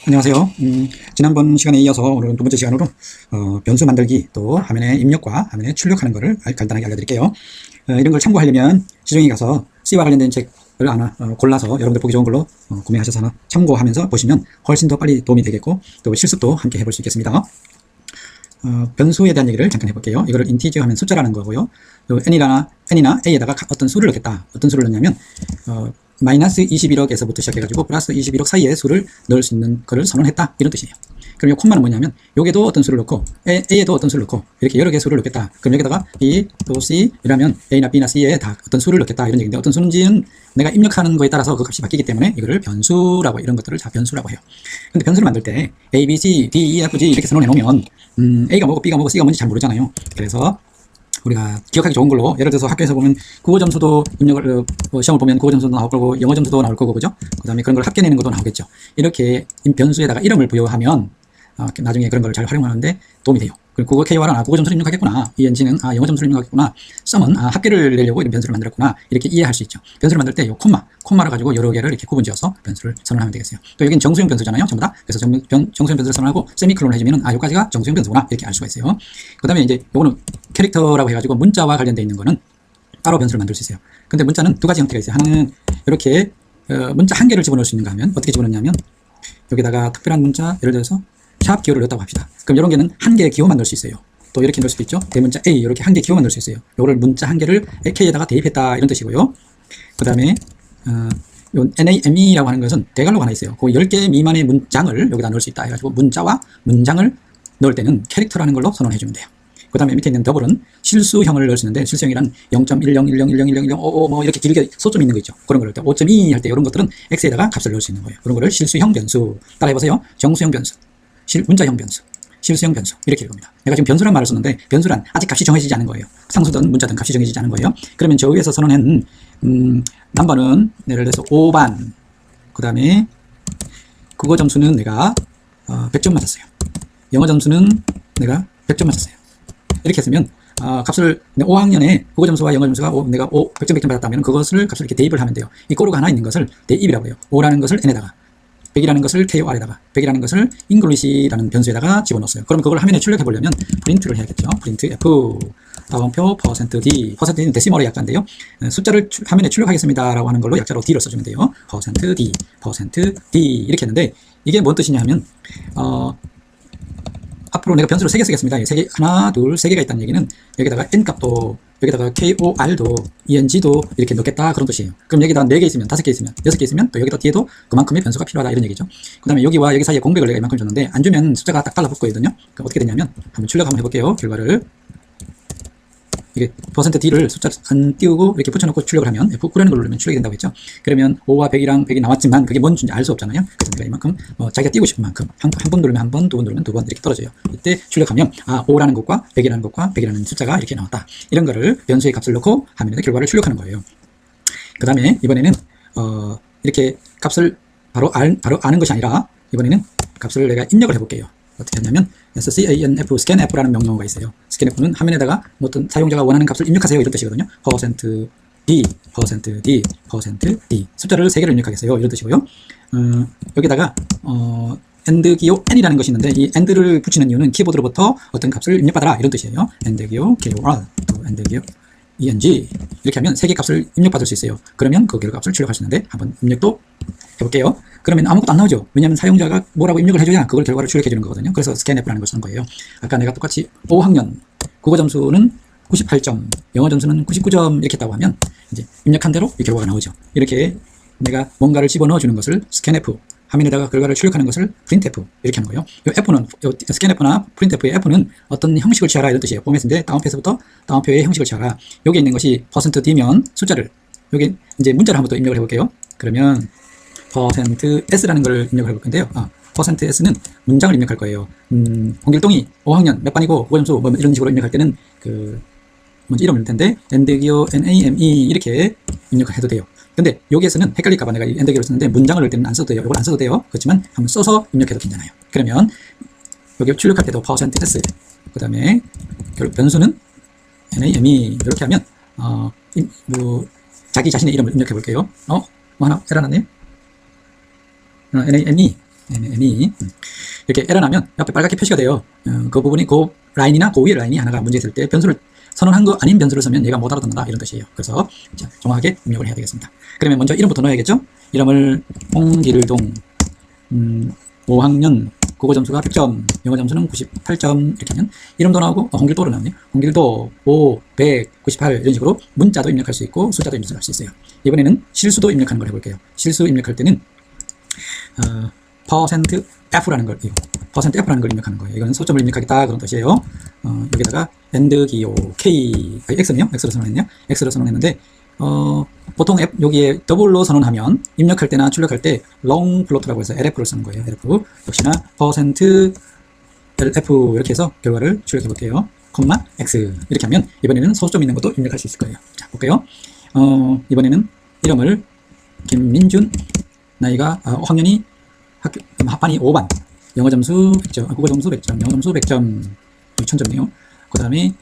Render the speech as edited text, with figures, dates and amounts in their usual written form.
안녕하세요. 지난번 시간에 이어서 오늘은 두 번째 시간으로 변수 만들기 또 화면에 입력과 화면에 출력하는 것을 간단하게 알려드릴게요. 이런 걸 참고하려면 시중에 가서 C와 관련된 책을 하나 골라서 여러분들 보기 좋은 걸로 구매하셔서 하나 참고하면서 보시면 훨씬 더 빨리 도움이 되겠고 또 실습도 함께 해볼 수 있겠습니다. 변수에 대한 얘기를 잠깐 해볼게요. 이거를 인티저 하면 숫자라는 거고요. n이나 a에다가 어떤 수를 넣겠다. 어떤 수를 넣냐면 마이너스 21억에서부터 시작해가지고 플러스 21억 사이에 수를 넣을 수 있는 거를 선언했다. 이런 뜻이에요. 그럼 이 콤마는 뭐냐면 여기에도 어떤 수를 넣고 A에도 어떤 수를 넣고 이렇게 여러 개의 수를 넣겠다. 그럼 여기다가 B 또 C 이라면 A나 B나 C에 다 어떤 수를 넣겠다. 이런 얘기인데 어떤 수인지는 내가 입력하는 거에 따라서 그 값이 바뀌기 때문에 이거를 변수라고 이런 것들을 다 변수라고 해요. 근데 변수를 만들 때 A, B, C, D, E, F, G 이렇게 선언해 놓으면 A가 뭐고 B가 뭐고 C가 뭔지 잘 모르잖아요. 그래서 우리가 기억하기 좋은 걸로 예를 들어서 학교에서 보면 국어 점수도 입력을 시험을 보면 국어 점수도 나올 거고 영어 점수도 나올 거고 그죠? 그다음에 그런 걸 합계내는 것도 나오겠죠. 이렇게 변수에다가 이름을 부여하면 나중에 그런 걸 잘 활용하는데 도움이 돼요. 그리고 국어 KOR은 국어 점수를 입력하겠구나. ENG는 영어 점수를 입력하겠구나. SUM은 합계를 내려고 이런 변수를 만들었구나. 이렇게 이해할 수 있죠. 변수를 만들 때 이 콤마를 가지고 여러 개를 이렇게 구분지어서 변수를 선언하면 되겠어요. 또 여기는 정수형 변수잖아요. 전부 다. 그래서 정수형 변수를 선언하고 세미콜론을 해주면은 여기까지가 정수형 변수구나. 이렇게 알 수가 있어요. 그 다음에 이제 요거는 캐릭터라고 해가지고 문자와 관련되어 있는 거는 따로 변수를 만들 수 있어요. 근데 문자는 두 가지 형태가 있어요. 하나는 이렇게 문자 한 개를 집어넣을 수 있는 거 하면 어떻게 집어넣냐면 여기다가 특별한 문자 예를 들어서 샵 기호를 넣었다고 합시다. 그럼 이런 개는 한 개의 기호만 넣을 수 있어요. 또 이렇게 넣을 수도 있죠. 대문자 A 이렇게 한 개 기호만 넣을 수 있어요. 요거를 문자 한 개를 K에다가 대입했다 이런 뜻이고요. 그 다음에 요 NAME라고 하는 것은 대괄호가 하나 있어요. 그 10개 미만의 문장을 여기다 넣을 수 있다 해가지고 문자와 문장을 넣을 때는 캐릭터라는 걸로 선언해 주면 돼요. 그 다음에 밑에 있는 더블은 실수형을 넣을 수 있는데 실수형이란 0.1010101055 뭐 이렇게 길게 소점 있는 거 있죠. 그런 걸 할 때 5.2 할 때 이런 것들은 X에다가 값을 넣을 수 있는 거예요. 그런 거를 실수형 변수 따라해보세요. 정수형 변수, 문자형 변수, 실수형 변수 이렇게 읽습니다. 내가 지금 변수란 말을 썼는데 변수란 아직 값이 정해지지 않은 거예요. 상수든 문자든 값이 정해지지 않은 거예요. 그러면 저 위에서 선언한 넘버는 예를 들어서 5반 그 다음에 국어 점수는 내가 100점 맞았어요. 영어 점수는 내가 100점 맞았어요. 이렇게 했으면 값을 5학년에 국어 점수와 영어 점수가 내가 100점 100점 받았다면 그것을 값을 이렇게 대입을 하면 돼요. 이 꼬루가 하나 있는 것을 대입이라고 해요. 5라는 것을 n에다가 100이라는 것을 KOR에다가 100이라는 것을 English라는 변수에다가 집어넣었어요. 그럼 그걸 화면에 출력해 보려면 프린트를 해야겠죠. 프린트 F 다음표 %D %D는 데시멀의 약자인데요. 숫자를 화면에 출력하겠습니다 라고 하는 걸로 약자로 D를 써주면 돼요. %D %D 이렇게 했는데 이게 뭔 뜻이냐 하면 앞으로 내가 변수를 3개 쓰겠습니다. 3개, 하나, 둘, 3개가 있다는 얘기는 여기다가 n값도 여기다가 KOR도 ENG도 이렇게 넣겠다 그런 뜻이에요. 그럼 여기다 4개 있으면 5개 있으면 6개 있으면 또 여기다 뒤에도 그만큼의 변수가 필요하다 이런 얘기죠. 그 다음에 여기와 여기 사이에 공백을 내가 이만큼 줬는데 안 주면 숫자가 딱 달라붙거든요. 그럼 어떻게 되냐면 한번 출력 한번 해볼게요. 결과를 이게 %D를 숫자 안 띄우고 이렇게 붙여놓고 출력을 하면 F9라는 걸 누르면 출력이 된다고 했죠. 그러면 5와 100이랑 100이 나왔지만 그게 뭔지 알 수 없잖아요. 그래서 내가 이만큼 자기가 띄우고 싶은 만큼 한 번 누르면 한 번, 두 번 누르면 두 번 이렇게 떨어져요. 이때 출력하면 5라는 것과 100이라는 것과 100이라는 숫자가 이렇게 나왔다. 이런 거를 변수의 값을 넣고 화면에 결과를 출력하는 거예요. 그 다음에 이번에는 이렇게 값을 바로 아는 것이 아니라 이번에는 값을 내가 입력을 해볼게요. 어떻게 하냐면 scanf, scanf라는 명령어가 있어요. scanf는 화면에다가 어떤 사용자가 원하는 값을 입력하세요 이런 뜻이거든요. %d, %d, %d 숫자를 3개를 입력하겠어요 이런 뜻이고요. 여기다가 AND 기호 n이라는 것이 있는데 이 AND를 붙이는 이유는 키보드로부터 어떤 값을 입력받아라 이런 뜻이에요. AND 기호 KOR 또 AND 기호 ENG 이렇게 하면 3개 값을 입력받을 수 있어요. 그러면 그 값을 출력할 수 있는데 한번 입력도 해볼게요. 그러면 아무것도 안 나오죠. 왜냐하면 사용자가 뭐라고 입력을 해줘야 그걸 결과를 출력해 주는 거거든요. 그래서 scanf라는 걸 쓰는 거예요. 아까 내가 똑같이 5학년 국어 점수는 98점, 영어 점수는 99점 이렇게 했다고 하면 이제 입력한 대로 이 결과가 나오죠. 이렇게 내가 뭔가를 집어넣어 주는 것을 scanf, 화면에다가 결과를 출력하는 것을 printf 이렇게 하는 거예요. 이 F는 scanf나 printf의 F는 어떤 형식을 취하라 이런 뜻이에요. 포맷인데 다운표에서부터 다운표의 형식을 취하라. 여기 있는 것이 %D면 숫자를 여기 이제 문자를 한번 더 입력을 해볼게요. 그러면 %S라는 걸 입력을 해볼 건데요. %S는 문장을 입력할 거예요. 홍길동이 5학년 몇 반이고 국어 점수 뭐 이런 식으로 입력할 때는 뭔지 이름을 넣을 텐데 엔드기호 NAME 이렇게 입력을 해도 돼요. 근데 여기에서는 헷갈릴까봐 내가 이 엔드기호를 쓰는데 문장을 넣을 때는 안 써도 돼요. 이걸 안 써도 돼요. 그렇지만 한번 써서 입력해도 괜찮아요. 그러면 여기 출력할 때도 %S 그 다음에 변수는 NAME 이렇게 하면 자기 자신의 이름을 입력해 볼게요. 뭐 하나 에러 났네요. NAME NE 이렇게 에러 나면 옆에 빨갛게 표시가 돼요. 그 부분이 그 라인이나 그 위에 라인이 하나가 문제 있을 때 변수를 선언한 거 아닌 변수를 쓰면 얘가 못 알아듣는다 이런 뜻이에요. 그래서 자, 정확하게 입력을 해야 되겠습니다. 그러면 먼저 이름부터 넣어야겠죠. 이름을 홍길동 5학년 국어 점수가 100점, 영어 점수는 98점 이렇게 하면 이름도 나오고 홍길도로 나오네요. 홍길도 5, 100, 98 이런 식으로 문자도 입력할 수 있고 숫자도 입력할 수 있어요. 이번에는 실수도 입력하는 걸 해볼게요. 실수 입력할 때는 %F라는 걸 %F라는 걸 입력하는 거예요. 이거는 소점을 입력하겠다 그런 뜻이에요. 여기다가 엔드 기호 K X네요. X로 선언했네요. X로 선언했는데 보통 여기에 더블로 선언하면 입력할 때나 출력할 때 long float라고 해서 LF를 쓰는 거예요. LF 역시나 %LF 이렇게 해서 결과를 출력해 볼게요. 콤마 X 이렇게 하면 이번에는 소점 있는 것도 입력할 수 있을 거예요. 자 볼게요. 이번에는 이름을 김민준, 나이가 학년이 합반이 5반, 영어 점수 100점, 국어 점수 100점, 영어 점수 100점, 1000점이네요. 그 다음에